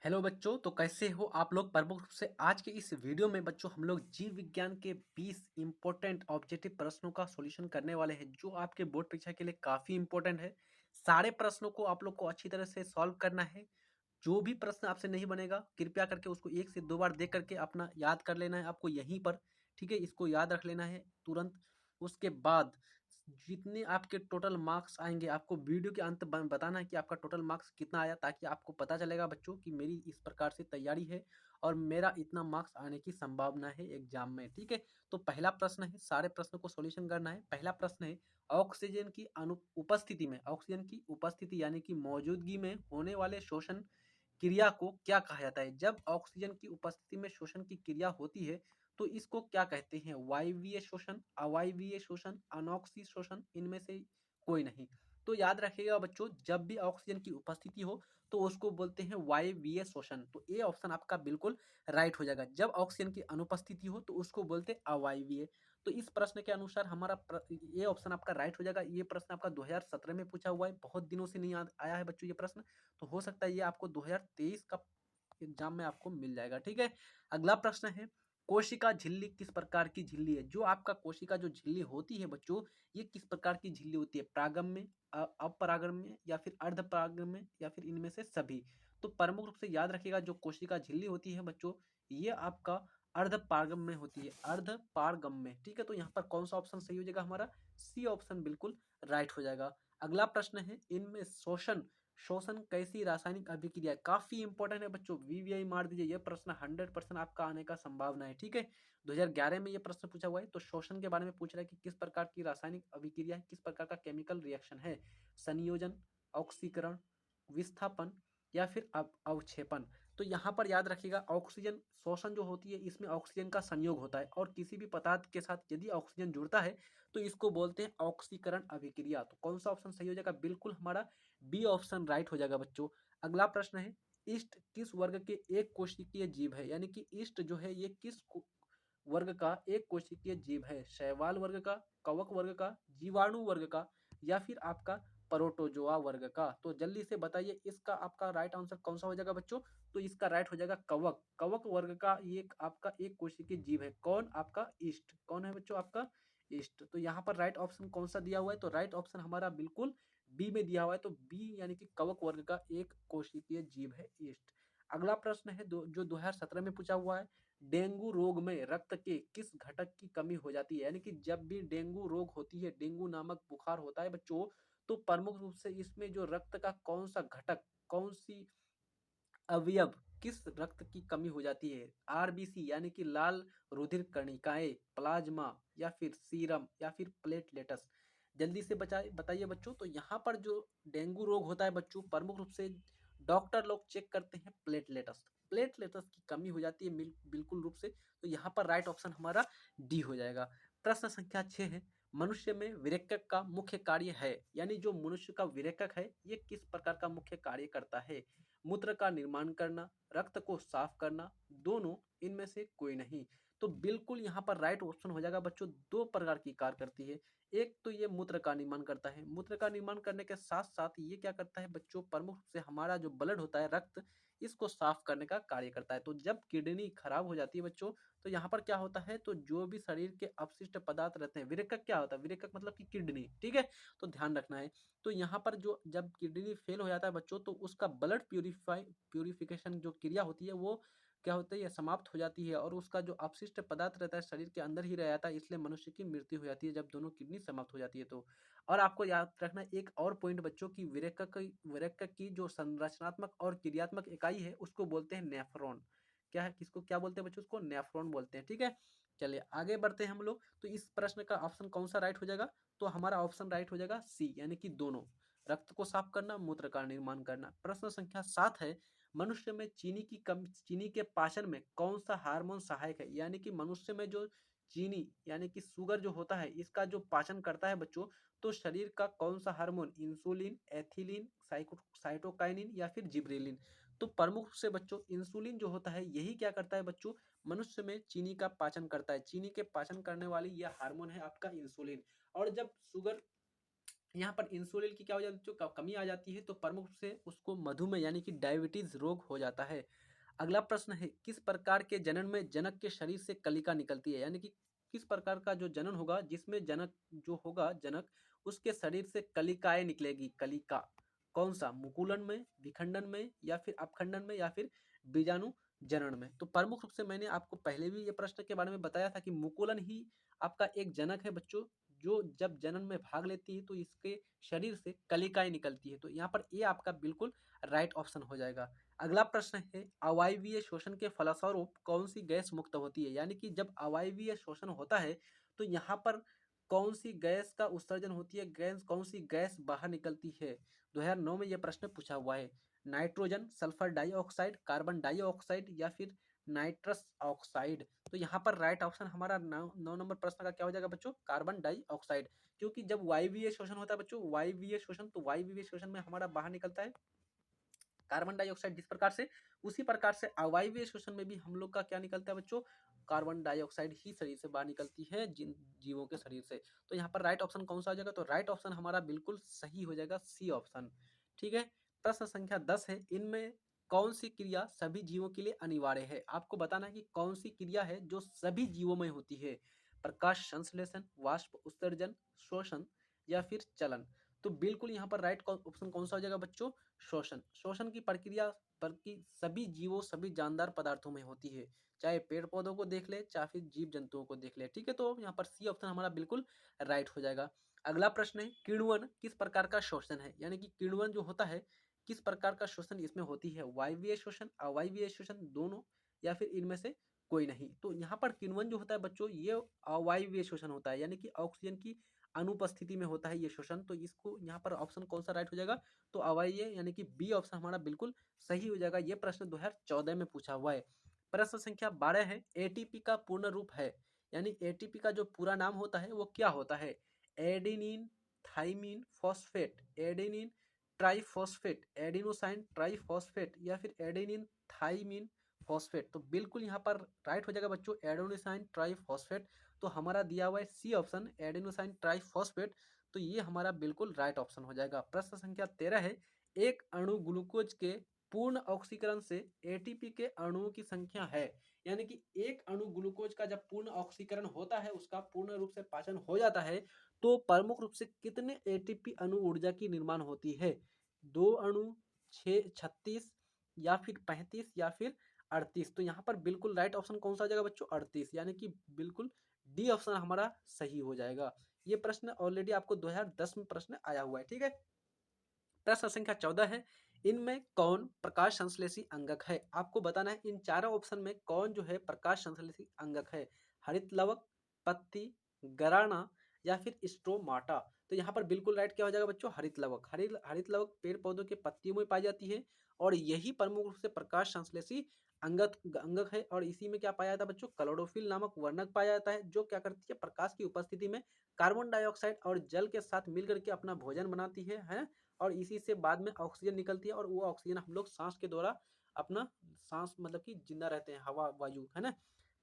Hello बच्चों, तो कैसे हो आप लोग। प्रमुख रूप से आज के इस वीडियो में बच्चों हम लोग जीव विज्ञान के 20 इंपॉर्टेंट ऑब्जेक्टिव प्रश्नों का सॉल्यूशन करने वाले हैं जो आपके बोर्ड परीक्षा के लिए काफ़ी इंपॉर्टेंट है। सारे प्रश्नों को आप लोग को अच्छी तरह से सॉल्व करना है। जो भी प्रश्न आपसे नहीं बनेगा कृपया करके उसको 1 से 2 बार देख करके अपना याद कर लेना है आपको यहीं पर। ठीक है, इसको याद रख लेना है तुरंत। उसके बाद जितने आपके टोटल मार्क्स आएंगे आपको वीडियो के अंत बताना है कि आपका टोटल मार्क्स कितना आया, ताकि आपको पता चलेगा बच्चों कि मेरी इस प्रकार से तैयारी है और मेरा इतना मार्क्स आने की संभावना है एग्जाम में। ठीक है, तो पहला प्रश्न है, सारे प्रश्नों को सॉल्यूशन करना है। पहला प्रश्न है, ऑक्सीजन की उपस्थिति में, ऑक्सीजन की उपस्थिति यानी कि मौजूदगी में होने वाले शोषण क्रिया को क्या कहा जाता है। जब ऑक्सीजन की उपस्थिति में शोषण की क्रिया होती है तो इसको क्या कहते हैं। वायवीय शोषण, अवायवीय शोषण, अनॉक्सी शोषण, इनमें से कोई नहीं। तो याद रखिएगा बच्चों, जब भी ऑक्सीजन की उपस्थिति हो तो उसको बोलते हैं वायवीय शोषण। तो ए ऑप्शन आपका बिल्कुल राइट हो जाएगा। जब ऑक्सीजन की अनुपस्थिति हो तो उसको बोलते हैं अवायवीय। तो इस प्रश्न के अनुसार ये ऑप्शन आपका राइट हो जाएगा। ये प्रश्न आपका 2017 में पूछा हुआ है, बहुत दिनों से नहीं आया है बच्चों ये प्रश्न। तो हो सकता है ये आपको 2023 का एग्जाम में आपको मिल जाएगा। ठीक है, अगला प्रश्न है, कोशिका झिल्ली किस प्रकार की झिल्ली है। जो आपका कोशिका जो झिल्ली होती है बच्चों, ये किस प्रकार की झिल्ली होती है। परागम्य, अपरागम्य या फिर अर्धपरागम्य या फिर इनमें से सभी। तो प्रमुख रूप से याद रखिएगा, जो कोशिका झिल्ली होती है बच्चों, ये आपका अर्धपारगम्य होती है, अर्धपारगम्य। ठीक है, तो यहाँ पर कौन सा ऑप्शन सही हो जाएगा, हमारा सी ऑप्शन बिल्कुल राइट हो जाएगा। अगला प्रश्न है, इनमें शोषण शोषण कैसी रासायनिक अभिक्रिया है। काफी इंपॉर्टेंट है बच्चों, वीवीआई मार दीजिए, ये प्रश्न 100% आपका आने का संभावना है। ठीक है, 2011 में ये प्रश्न पूछा हुआ है। तो शोषण के बारे में पूछ रहा है कि किस प्रकार की रासायनिक अभिक्रिया है, किस प्रकार का केमिकल रिएक्शन है। संयोजन, ऑक्सीकरण, विस्थापन या फिर अवक्षेपण। तो यहाँ पर याद रखिएगा, ऑक्सीजन शोषण जो होती है इसमें ऑक्सीजन का संयोग होता है और किसी भी पदार्थ के साथ यदि ऑक्सीजन जुड़ता है तो इसको बोलते हैं ऑक्सीकरण अभिक्रिया। तो कौन सा ऑप्शन सही हो जाएगा, बिल्कुल हमारा बी ऑप्शन राइट हो जाएगा बच्चों। अगला प्रश्न है, ईस्ट किस वर्ग के एक कोशिकीय जीव है। यानी कि ईस्ट जो है ये किस वर्ग का एक कोशिकीय जीव है। शैवाल वर्ग का, कवक वर्ग का, जीवाणु वर्ग का या फिर आपका प्रोटोजोआ वर्ग का। तो जल्दी से बताइए इसका आपका राइट आंसर कौन सा हो जाएगा बच्चों। तो इसका राइट हो जाएगा कवक, कवक वर्ग का ये आपका एक कोशिकीय जीव है। कौन, आपका ईस्ट। कौन है बच्चों, आपका ईस्ट। तो यहाँ पर राइट ऑप्शन कौन सा दिया हुआ है, तो राइट ऑप्शन हमारा बिल्कुल बी में दिया हुआ है। तो बी यानी कि कवक वर्ग का एक कोशिकीय जीव है ईस्ट। अगला प्रश्न है जो 2017 में पूछा हुआ है, डेंगू रोग में रक्त के किस घटक की कमी हो जाती है। यानी कि जब भी डेंगू रोग होती है, डेंगू नामक बुखार होता है बच्चों, तो प्रमुख रूप से इसमें जो रक्त का कौन सा घटक, कौन सी अवयव, किस रक्त की कमी हो जाती है। आरबीसी यानी कि लाल रुधिर कणिकाएं, प्लाज्मा या फिर सीरम या फिर प्लेटलेट्स। जल्दी से बताइए बच्चों। तो यहाँ पर जो डेंगू रोग होता है बच्चों, प्रमुख रूप से डॉक्टर लोग चेक करते हैं प्लेटलेट्स, प्लेटलेट्स की कमी हो जाती है बिल्कुल रूप से। तो यहाँ पर राइट ऑप्शन हमारा डी हो जाएगा। प्रश्न संख्या 6 है, मनुष्य में विरेचक का मुख्य कार्य है। यानी जो मनुष्य का विरेचक है ये किस प्रकार का मुख्य कार्य करता है। मूत्र का निर्माण करना, रक्त को साफ करना, दोनों, इनमें से कोई नहीं। तो बिल्कुल यहाँ पर राइट ऑप्शन हो जाएगा बच्चों, दो प्रकार की कार्य करती है। एक तो ये मूत्र का निर्माण करता है, मूत्र का निर्माण करने के साथ साथ ये क्या करता है बच्चों, प्रमुख रूप से हमारा जो ब्लड होता है, रक्त, इसको साफ करने का कार्य करता है। तो जब किडनी खराब हो जाती है बच्चों, तो यहाँ पर क्या होता है, तो जो भी शरीर के अपशिष्ट पदार्थ रहते हैं, विरेचक क्या होता है, विरेचक मतलब कि किडनी। ठीक है, तो ध्यान रखना है। तो यहाँ पर जो जब किडनी फेल हो जाता है बच्चों, तो उसका ब्लड प्यूरिफिकेशन जो क्रिया होती है वो क्या होता है, ये समाप्त हो जाती है और उसका जो अपशिष्ट पदार्थ रहता है शरीर के अंदर ही रह जाता है। इसलिए मनुष्य की मृत्यु हो जाती है जब दोनों किडनी समाप्त हो जाती है तो। और आपको याद रखना एक और पॉइंट बच्चों की, विरेचक की जो संरचनात्मक और क्रियात्मक इकाई है उसको बोलते हैं नेफ्रॉन। क्या है, किसको क्या बोलते हैं बच्चों, उसको नेफ्रॉन बोलते हैं। ठीक है, चलिए आगे बढ़ते हैं हम लोग। तो इस प्रश्न का ऑप्शन कौन सा राइट हो जाएगा, तो हमारा ऑप्शन राइट हो जाएगा सी, यानी कि दोनों, रक्त को साफ करना, मूत्र का निर्माण करना। प्रश्न संख्या 7 है, मनुष्य में चीनी के पाचन में कौन सा हार्मोन सहायक है। यानी कि मनुष्य में जो चीनी यानी कि शुगर जो होता है इसका जो पाचन करता है बच्चों, तो शरीर का कौन सा हार्मोन, इंसुलिन, एथिलीन, साइटोकाइनिन या फिर जिब्रेलिन। तो प्रमुख से बच्चों इंसुलिन जो होता है यही क्या करता है बच्चों, मनुष्य में चीनी का पाचन करता है। चीनी के पाचन करने वाली यह हार्मोन है आपका इंसुलिन। और जब शुगर यहाँ पर इंसुलिन की क्या हो जाती है, जो कमी आ जाती है, तो प्रमुख रूप से उसको मधुमेह यानी कि डायबिटीज रोग हो जाता है। अगला प्रश्न है, किस प्रकार के जनन में जनक के शरीर से कलिका निकलती है, यानी कि किस प्रकार का जो जनन होगा जिसमें जनक जो होगा जनक उसके शरीर से कलिकाएं निकलेगी। कलिका कौन सा, मुकुलन में, विखंडन में, या फिर अपखंडन में, या फिर बीजाणु जनन में। तो प्रमुख रूप से मैंने आपको पहले भी ये प्रश्न के बारे में बताया था कि मुकुलन ही आपका एक जनक है बच्चों, जो जब जनन में भाग लेती है तो इसके शरीर से कलिकाएं निकलती है। तो यहाँ पर ये आपका बिल्कुल राइट ऑप्शन हो जाएगा। अगला प्रश्न है, अवायवीय शोषण के फलस्वरूप कौन सी गैस मुक्त होती है, यानी कि जब अवायवीय शोषण होता है तो यहाँ पर कौन सी गैस का उत्सर्जन होती है, गैस कौन सी गैस बाहर निकलती है। 2009 में यह प्रश्न पूछा हुआ है। Nitrogen, sulphur dioxide, carbon dioxide, या फिर नाइट्रस ऑक्साइड। तो यहाँ पर राइट ऑप्शन हमारा 9 नंबर प्रश्न का क्या हो जाएगा बच्चों, कार्बन डाइऑक्साइड। क्योंकि जब वायवीय शोषण होता है बच्चों, वायवीय शोषण, तो वायवीय शोषण में हमारा बाहर निकलता है कार्बन डाइऑक्साइड, जिस प्रकार से उसी प्रकार से अवायवीय शोषण में भी हम लोग का क्या निकलता है बच्चों, कार्बन डाइऑक्साइड ही शरीर से बाहर निकलती है जिन जीवों के शरीर से। तो यहाँ पर राइट ऑप्शन कौन सा हो जाएगा, तो राइट ऑप्शन हमारा बिल्कुल सही हो जाएगा, सी ऑप्शन। ठीक है। प्रश्न संख्या 10 है, इनमें कौन सी क्रिया सभी जीवों के लिए अनिवार्य है। आपको बताना है कि कौन सी क्रिया है जो सभी जीवों में होती है। प्रकाश संश्लेषण, वाष्प उत्सर्जन, शोषण, या फिर चलन। तो बिल्कुल यहाँ पर राइट ऑप्शन कौन सा हो जाएगा बच्चों, शोषण। शोषण की प्रक्रिया बल्कि सभी जीवों, सभी जानदार पदार्थों में होती है, चाहे पेड़ पौधों को देख ले, चाहे फिर जीव जंतुओं को देख ले। ठीक है, तो यहाँ पर सी ऑप्शन हमारा बिल्कुल राइट हो जाएगा। अगला प्रश्न है, किण्वन किस प्रकार का शोषण है, यानी कि किण्वन जो होता है किस प्रकार का शोषण इसमें होती है, वायवीय शोषण, अवायवीय शोषण, दोनों, या फिर इनमें से कोई नहीं। तो यहाँ पर किण्वन जो होता है बच्चों, ये अवायवीय शोषण होता है, यानी कि ऑक्सीजन की अनुपस्थिति में होता है ये शोषण। तो इसको यहाँ पर ऑप्शन कौन सा राइट हो जाएगा, तो अवायवीय यानी कि बी ऑप्शन हमारा बिल्कुल सही हो जाएगा। ये प्रश्न 2014 में पूछा हुआ है। प्रश्न संख्या 12 है, एटीपी का पूर्ण रूप है, यानी एटीपी का जो पूरा नाम होता है वो क्या होता है। Adenine thymine phosphate, adenine triphosphate, adenosine triphosphate, या फिर एडेनिन थाइमिन फॉस्फेट। तो बिल्कुल यहाँ पर राइट हो जाएगा बच्चों एडेनोसाइन ट्राइफॉस्फेट। तो हमारा दिया हुआ है सी ऑप्शन एडेनोसाइन ट्राइफॉस्फेट। तो ये हमारा बिल्कुल राइट ऑप्शन हो जाएगा। प्रश्न संख्या 13 है, एक अणु ग्लूकोज के पूर्ण ऑक्सीकरण से एटीपी के अणुओं की संख्या है, यानी कि एक अणु ग्लूकोज का जब पूर्ण ऑक्सीकरण होता है, उसका पूर्ण रूप से पाचन हो जाता है, तो प्रमुख रूप से कितने एटीपी अणु ऊर्जा की निर्माण होती है। 2 अणु, 36, या फिर 35, या फिर 38। तो यहाँ पर बिल्कुल राइट ऑप्शन कौन सा आ जाएगा बच्चों, 38, यानी कि बिल्कुल डी ऑप्शन हमारा सही हो जाएगा। ये प्रश्न ऑलरेडी आपको 2010 में प्रश्न आया हुआ है। ठीक है। प्रश्न संख्या 14 है, इनमें कौन प्रकाश संश्लेषी अंगक है। आपको बताना है इन चारों ऑप्शन में कौन जो है प्रकाश संश्लेषी अंगक है। हरित लवक, पत्ती, गराना, या फिर स्ट्रोमाटा। तो यहाँ पर बिल्कुल राइट क्या हो जाएगा बच्चों, हरित लवक। हरित लवक पेड़ पौधों के पत्तियों में पाई जाती है, और यही प्रमुख रूप से प्रकाश संश्लेषी अंगक है। और इसी में क्या पाया जाता है बच्चों, क्लोरोफिल नामक वर्णक पाया जाता है, जो क्या करती है, प्रकाश की उपस्थिति में कार्बन डाइऑक्साइड और जल के साथ मिलकर के अपना भोजन बनाती है। और इसी से बाद में ऑक्सीजन निकलती है, और वो ऑक्सीजन हम लोग सांस के द्वारा अपना सांस मतलब कि जिंदा रहते हैं, हवा वायु, है ना।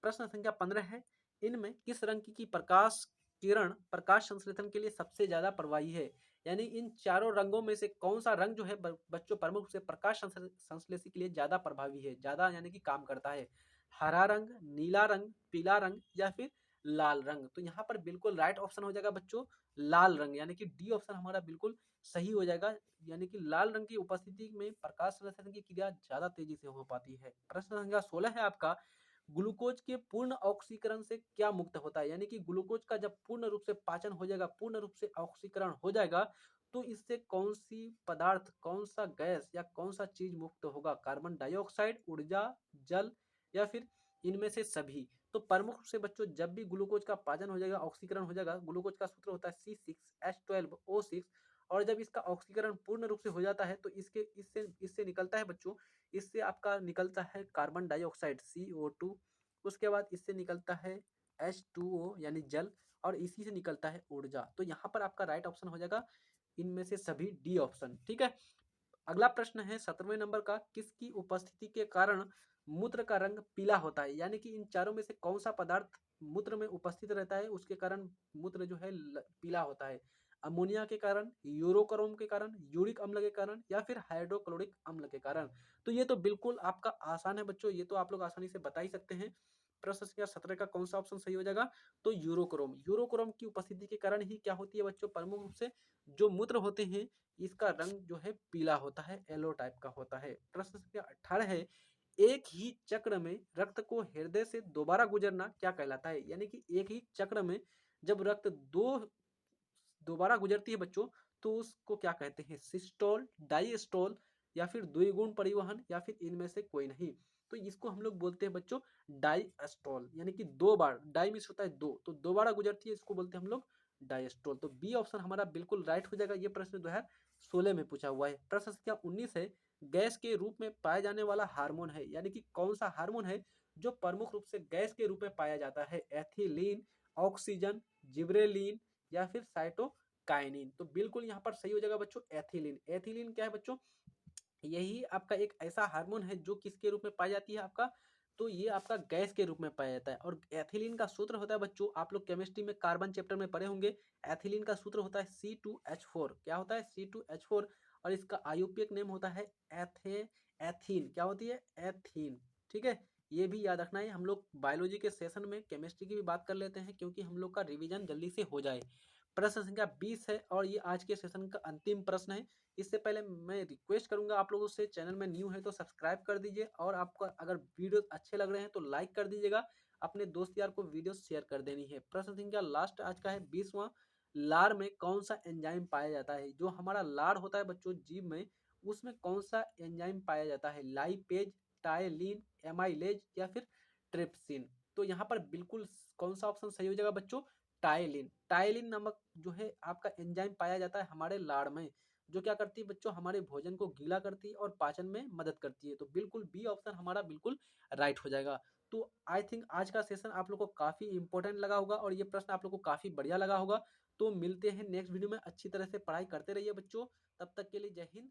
प्रश्न संख्या 15 है, इनमें किस रंग की प्रकाश किरण प्रकाश संश्लेषण के लिए सबसे ज्यादा प्रभावी है, यानी इन चारों रंगों में से कौन सा रंग जो है बच्चों प्रमुख से प्रकाश संश्लेषण के लिए ज्यादा प्रभावी है, ज्यादा यानी कि काम करता है। हरा रंग, नीला रंग, पीला रंग, या फिर लाल रंग। तो यहाँ पर बिल्कुल राइट ऑप्शन हो जाएगा बच्चों लाल रंग, यानी कि डी ऑप्शन हमारा बिल्कुल सही हो जाएगा। यानी कि लाल रंग की उपस्थिति में प्रकाश संश्लेषण की क्रिया ज्यादा तेजी से हो पाती है। प्रश्न संख्या 16 है आपका, ग्लूकोज के पूर्ण ऑक्सीकरण से क्या मुक्त होता है, यानी कि ग्लूकोज का जब पूर्ण रूप से पाचन हो जाएगा, पूर्ण रूप से ऑक्सीकरण हो जाएगा, तो इससे कौन सी पदार्थ, कौन सा गैस, या कौन सा चीज मुक्त होगा। कार्बन डाइऑक्साइड, ऊर्जा, जल, या फिर इनमें से सभी। तो प्रमुख रूप से बच्चों जब भी ग्लूकोज का पाचन हो जाएगा, ऑक्सीकरण हो जाएगा, ग्लूकोज का सूत्र होता है C6H12O6, और जब इसका ऑक्सीकरण पूर्ण रूप से हो जाता है तो इसके इससे इससे निकलता है बच्चों, इससे आपका निकलता है कार्बन डाइऑक्साइड CO2, उसके बाद इससे निकलता है H2O यानी जल, और इसी से निकलता है ऊर्जा। तो यहाँ पर आपका राइट ऑप्शन हो जाएगा इनमें से सभी डी ऑप्शन। ठीक है। अगला प्रश्न है 17वें नंबर का, किसकी उपस्थिति के कारण मूत्र का रंग पीला होता है, यानी कि इन चारों में से कौन सा पदार्थ मूत्र में उपस्थित रहता है उसके कारण मूत्र जो है पीला होता है। अमोनिया के कारण, यूरोक्रोम के कारण, यूरिक अम्ल के कारण या फिर हाइड्रोक्लोरिक अम्ल के कारण। तो ये तो बिल्कुल आपका आसान है बच्चों, ये तो आप लोग आसानी से बता ही सकते हैं। प्रश्न संख्या 17 का कौन सा ऑप्शन सही हो जाएगा? तो यूरोक्रोम। यूरोक्रोम की उपस्थिति के कारण ही क्या होती है बच्चों, प्रमुख रूप से जो मूत्र होते हैं इसका रंग जो है पीला होता है, येलो टाइप का होता है। प्रश्न संख्या 18 है, एक ही चक्र में रक्त को हृदय से दोबारा गुजरना क्या कहलाता है? यानी कि एक ही चक्र में जब रक्त दोबारा गुजरती है बच्चों, तो उसको क्या कहते हैं? सिस्टोल, डायस्टोल या फिर द्विगुण परिवहन या फिर इनमें से कोई नहीं। तो इसको हम लोग बोलते हैं बच्चों डायस्टोल, यानी कि दो बार, डाई मिस होता है दो, तो दोबारा गुजरती है, इसको बोलते हैं हम लोग डायस्टोल। तो बी ऑप्शन हमारा बिल्कुल राइट हो जाएगा। ये प्रश्न 2016 में पूछा हुआ है। प्रश्न संख्या 19 है, गैस के रूप में पाया जाने वाला हार्मोन है, यानी कि कौन सा हार्मोन है जो प्रमुख रूप से गैस के रूप में पाया जाता है? एथिलीन, ऑक्सीजन, जिब्रेलिन या फिर साइटोकाइनिन। तो बिल्कुल यहाँ पर सही हो जाएगा बच्चों एथिलीन। एथिलीन क्या है बच्चों? यही आपका एक ऐसा हार्मोन है जो किसके रूप में पाई जाती है आपका? तो ये आपका गैस के रूप में पाया जाता है। और एथिलीन का सूत्र होता है बच्चों, आप लोग केमिस्ट्री में कार्बन चैप्टर में पढ़े होंगे। एथिलीन का सूत्र होता है C2H4। क्या होता है? C2H4। और इसका आयुर्वेदिक नेम होता है एथीन। क्या होती है? एथीन। ठीक है, ये भी याद रखना है। हम लोग बायोलॉजी के सेशन में केमिस्ट्री की भी बात कर लेते हैं क्योंकि हम लोग का रिवीजन जल्दी से हो जाए। प्रश्न संख्या 20 है और ये आज के सेशन का अंतिम प्रश्न है। इससे पहले मैं रिक्वेस्ट करूंगा आप लोगों से, चैनल में न्यू है तो सब्सक्राइब कर दीजिए, और आपका अगर वीडियो अच्छे लग रहे हैं तो लाइक कर दीजिएगा। अपने दोस्त यार को वीडियो शेयर कर देनी है। प्रश्न संख्या लास्ट आज का है 20वां, लार में कौन सा एंजाइम पाया जाता है? जो हमारा लार होता है बच्चों जीभ में, उसमें कौन सा एंजाइम पाया जाता है? लाइपेज, टायलिन, एमाइलेज या फिर ट्रिप्सिन। तो यहाँ पर बिल्कुल कौन सा ऑप्शन सही हो जाएगा बच्चों? टायलिन। टायलिन नामक जो है आपका एंजाइम पाया जाता है हमारे लार में, जो क्या करती है बच्चों? हमारे भोजन को गीला करती है और पाचन में मदद करती है। तो बिल्कुल बी ऑप्शन हमारा बिल्कुल राइट हो जाएगा। तो आई थिंक आज का सेशन आप लोग को काफी इंपॉर्टेंट लगा होगा और ये प्रश्न आप लोग को काफी बढ़िया लगा होगा। तो मिलते हैं नेक्स्ट वीडियो में। अच्छी तरह से पढ़ाई करते रहिए बच्चों। तब तक के लिए जय हिंद,